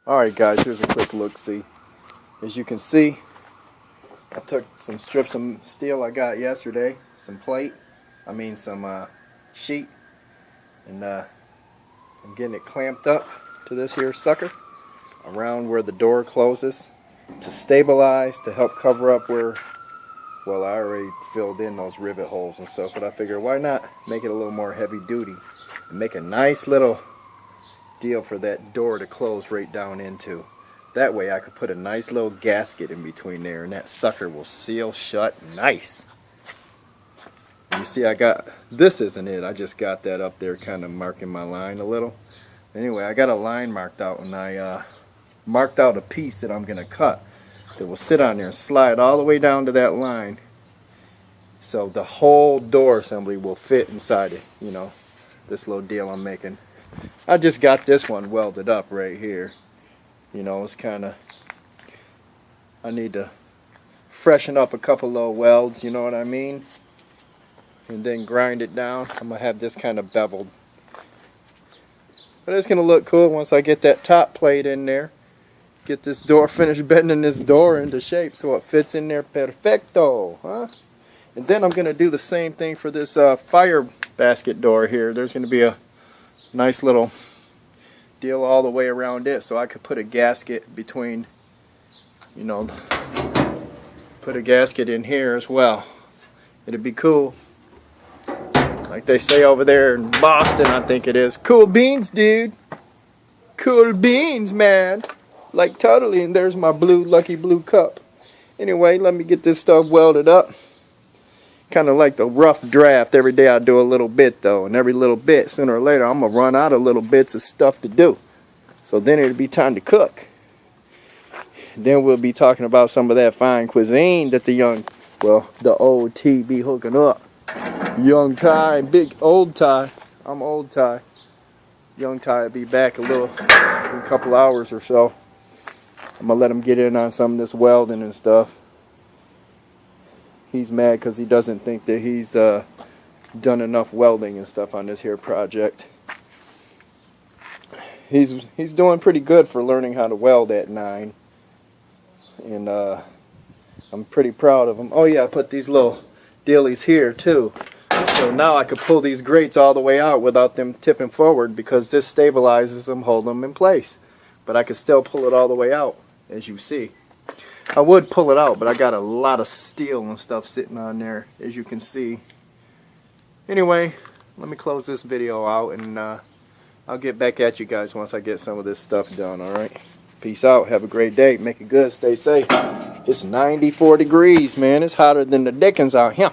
Alright guys, here's a quick look-see. As you can see, I took some strips of steel I got yesterday, some some sheet, and I'm getting it clamped up to this here sucker around where the door closes to stabilize, to help cover up where, well, I already filled in those rivet holes and stuff, but I figured why not make it a little more heavy duty and make a nice little deal for that door to close right down into. That way I could put a nice little gasket in between there and that sucker will seal shut nice. And you see this isn't it, I just got that up there kind of marking my line a little. Anyway, I got a line marked out and I marked out a piece that I'm going to cut that will sit on there and slide all the way down to that line. So the whole door assembly will fit inside it, you know, this little deal I'm making. I just got this one welded up right here. You know, it's kind of, I need to freshen up a couple little welds, you know what I mean? And then grind it down. I'm going to have this kind of beveled. But it's going to look cool once I get that top plate in there. Get this door, finish bending this door into shape so it fits in there perfecto, huh? And then I'm going to do the same thing for this fire basket door here. There's going to be a nice little deal all the way around it, so I could put a gasket between, you know, put a gasket in here as well. It'd be cool. Like they say over there in Boston, I think it is. Cool beans, dude. Cool beans, man. Like totally, and there's my lucky blue cup. Anyway, let me get this stuff welded up. Kind of like the rough draft. Every day I do a little bit though, and every little bit, sooner or later, I'm going to run out of little bits of stuff to do. So then it'll be time to cook. Then we'll be talking about some of that fine cuisine that the old T be hooking up. Young Ty, big old Ty. I'm old Ty. Young Ty will be back in a couple hours or so. I'm going to let him get in on some of this welding and stuff. He's mad because he doesn't think that he's done enough welding and stuff on this here project. He's doing pretty good for learning how to weld at 9. And I'm pretty proud of him. Oh yeah, I put these little dealies here too. So now I could pull these grates all the way out without them tipping forward because this stabilizes them, hold them in place. But I could still pull it all the way out, as you see. I would pull it out, but I got a lot of steel and stuff sitting on there, as you can see. Anyway, let me close this video out, and I'll get back at you guys once I get some of this stuff done, alright? Peace out. Have a great day. Make it good. Stay safe. It's 94 degrees, man. It's hotter than the dickens out here.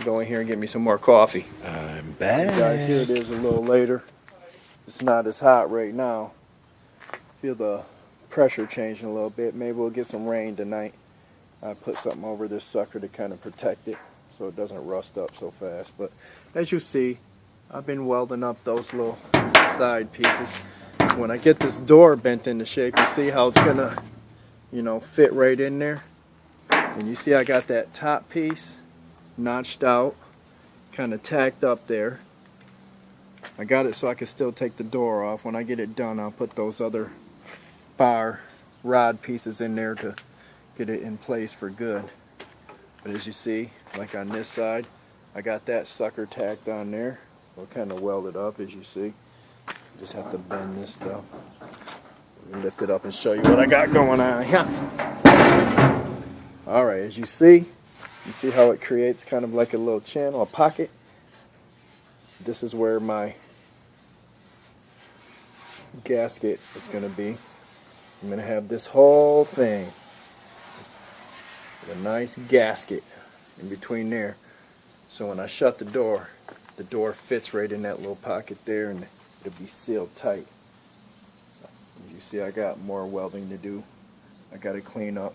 Go in here and get me some more coffee. I'm back. Guys, here it is a little later. It's not as hot right now. Feel the pressure changing a little bit. Maybe we'll get some rain tonight. I put something over this sucker to kind of protect it so it doesn't rust up so fast. But as you see, I've been welding up those little side pieces. When I get this door bent into shape, you see how it's gonna, you know, fit right in there. And you see I got that top piece notched out, kind of tacked up there. I got it so I can still take the door off. When I get it done, I'll put those other bar rod pieces in there to get it in place for good. But as you see, like on this side, I got that sucker tacked on there. We'll kind of weld it up, as you see. Just have to bend this stuff. Lift it up and show you what I got going on here. Alright, as you see how it creates kind of like a little channel, a pocket. This is where my gasket is going to be. I'm going to have this whole thing with a nice gasket in between there. So when I shut the door fits right in that little pocket there and it'll be sealed tight. As you see, I got more welding to do. I got to clean up.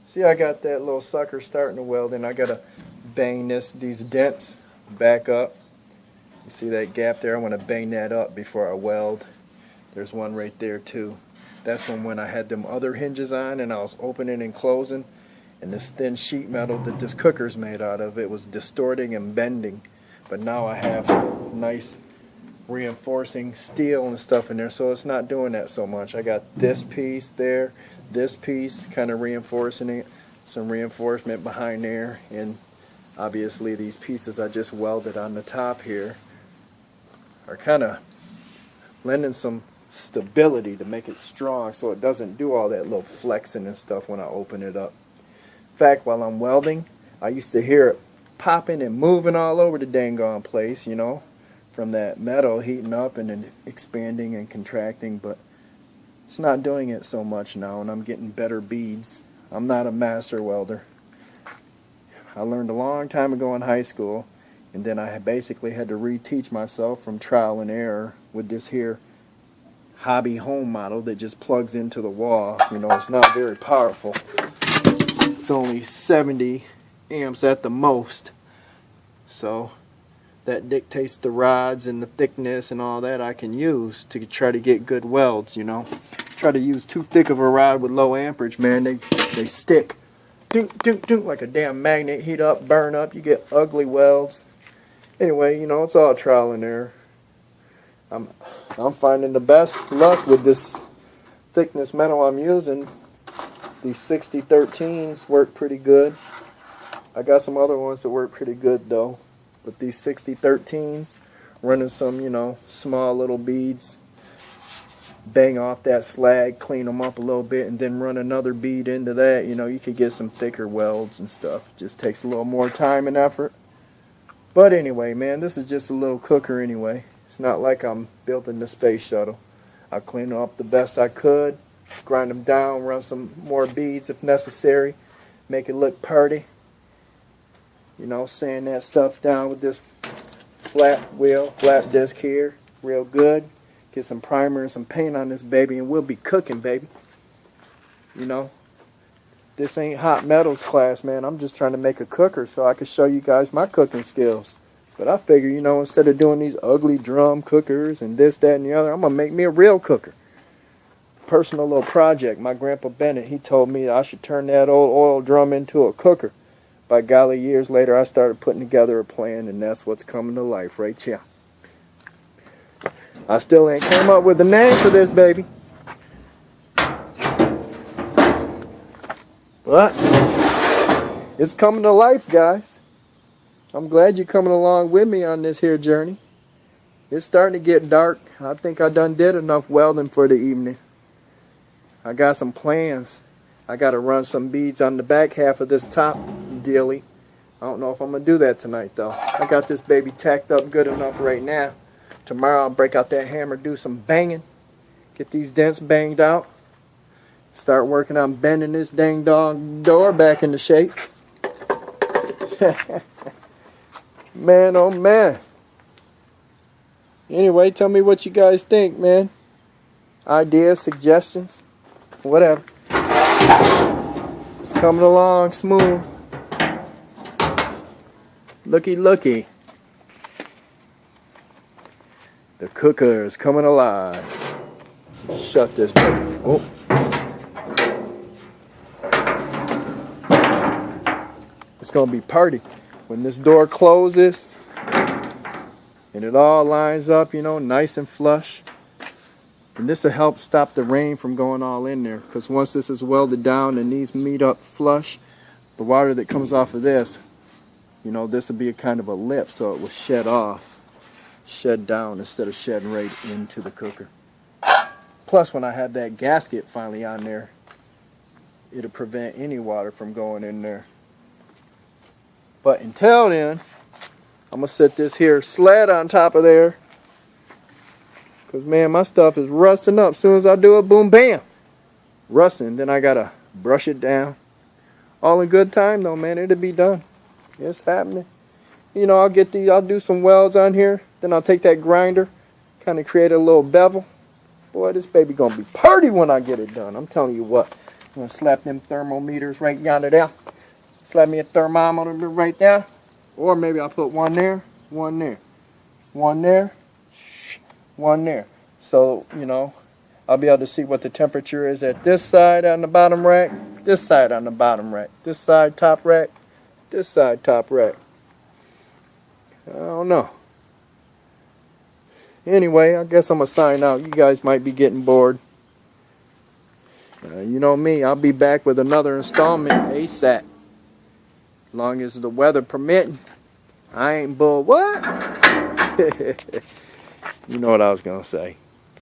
See, I got that little sucker starting to weld and I got to bang these dents back up. You see that gap there? I want to bang that up before I weld. There's one right there too. That's from when I had them other hinges on and I was opening and closing, and this thin sheet metal that this cooker's made out of, it was distorting and bending. But now I have nice reinforcing steel and stuff in there, so it's not doing that so much. I got this piece there, this piece kind of reinforcing it, some reinforcement behind there, and obviously these pieces I just welded on the top here are kind of lending some stability to make it strong so it doesn't do all that little flexing and stuff when I open it up. In fact, while I'm welding, I used to hear it popping and moving all over the dang on place, you know, from that metal heating up and then expanding and contracting, but it's not doing it so much now, and I'm getting better beads. I'm not a master welder. I learned a long time ago in high school, and then I basically had to reteach myself from trial and error with this here hobby home model that just plugs into the wall. You know, it's not very powerful. It's only 70 amps at the most, so that dictates the rods and the thickness and all that I can use to try to get good welds, you know. Try to use too thick of a rod with low amperage, man, they stick. Dunk, dunk, dunk, like a damn magnet, heat up, burn up, you get ugly welds. Anyway, you know, it's all trial and error. I'm finding the best luck with this thickness metal I'm using. These 6013s work pretty good. I got some other ones that work pretty good though. But these 6013s, running some, you know, small little beads, bang off that slag, clean them up a little bit, and then run another bead into that, you know, you could get some thicker welds and stuff. It just takes a little more time and effort. But anyway, man, this is just a little cooker anyway. It's not like I'm building the space shuttle. I cleaned them up the best I could, grind them down, run some more beads if necessary, make it look pretty. You know, sand that stuff down with this flat disc here, real good. Get some primer and some paint on this baby, and we'll be cooking, baby. You know, this ain't hot metals class, man. I'm just trying to make a cooker so I can show you guys my cooking skills. But I figure, you know, instead of doing these ugly drum cookers and this, that, and the other, I'm going to make me a real cooker. Personal little project. My grandpa Bennett, he told me I should turn that old oil drum into a cooker. By golly, years later, I started putting together a plan, and that's what's coming to life right here. I still ain't came up with a name for this baby. But it's coming to life, guys. I'm glad you're coming along with me on this here journey. It's starting to get dark. I think I done did enough welding for the evening. I got some plans. I got to run some beads on the back half of this top dealie. I don't know if I'm going to do that tonight, though. I got this baby tacked up good enough right now. Tomorrow I'll break out that hammer, do some banging. Get these dents banged out. Start working on bending this dang dog door back into shape. Man, oh man. Anyway, tell me what you guys think, man. Ideas, suggestions, whatever. It's coming along smooth. Looky, looky. The cooker is coming alive. Shut this baby. Oh. It's gonna be party when this door closes and it all lines up, you know, nice and flush. And this will help stop the rain from going all in there, because once this is welded down and these meet up flush, the water that comes off of this, you know, this will be a kind of a lip, so it will shed off, shed down instead of shedding right into the cooker. Plus, when I have that gasket finally on there, it'll prevent any water from going in there. But until then, I'm going to set this here sled on top of there. Because, man, my stuff is rusting up. As soon as I do it, boom, bam. Rusting. Then I got to brush it down. All in good time, though, man. It'll be done. It's happening. You know, I'll do some welds on here. Then I'll take that grinder, kind of create a little bevel. Boy, this baby going to be party when I get it done. I'm telling you what. I'm going to slap them thermometers right yonder there. Slap me a thermometer right there. Or maybe I'll put one there, one there, one there, one there. So, you know, I'll be able to see what the temperature is at this side on the bottom rack, this side on the bottom rack, this side top rack, this side top rack. I don't know. anyway, I guess I'm going to sign out. You guys might be getting bored. You know me, I'll be back with another installment ASAP. As long as the weather permitting. I ain't bull what? You know what I was going to say.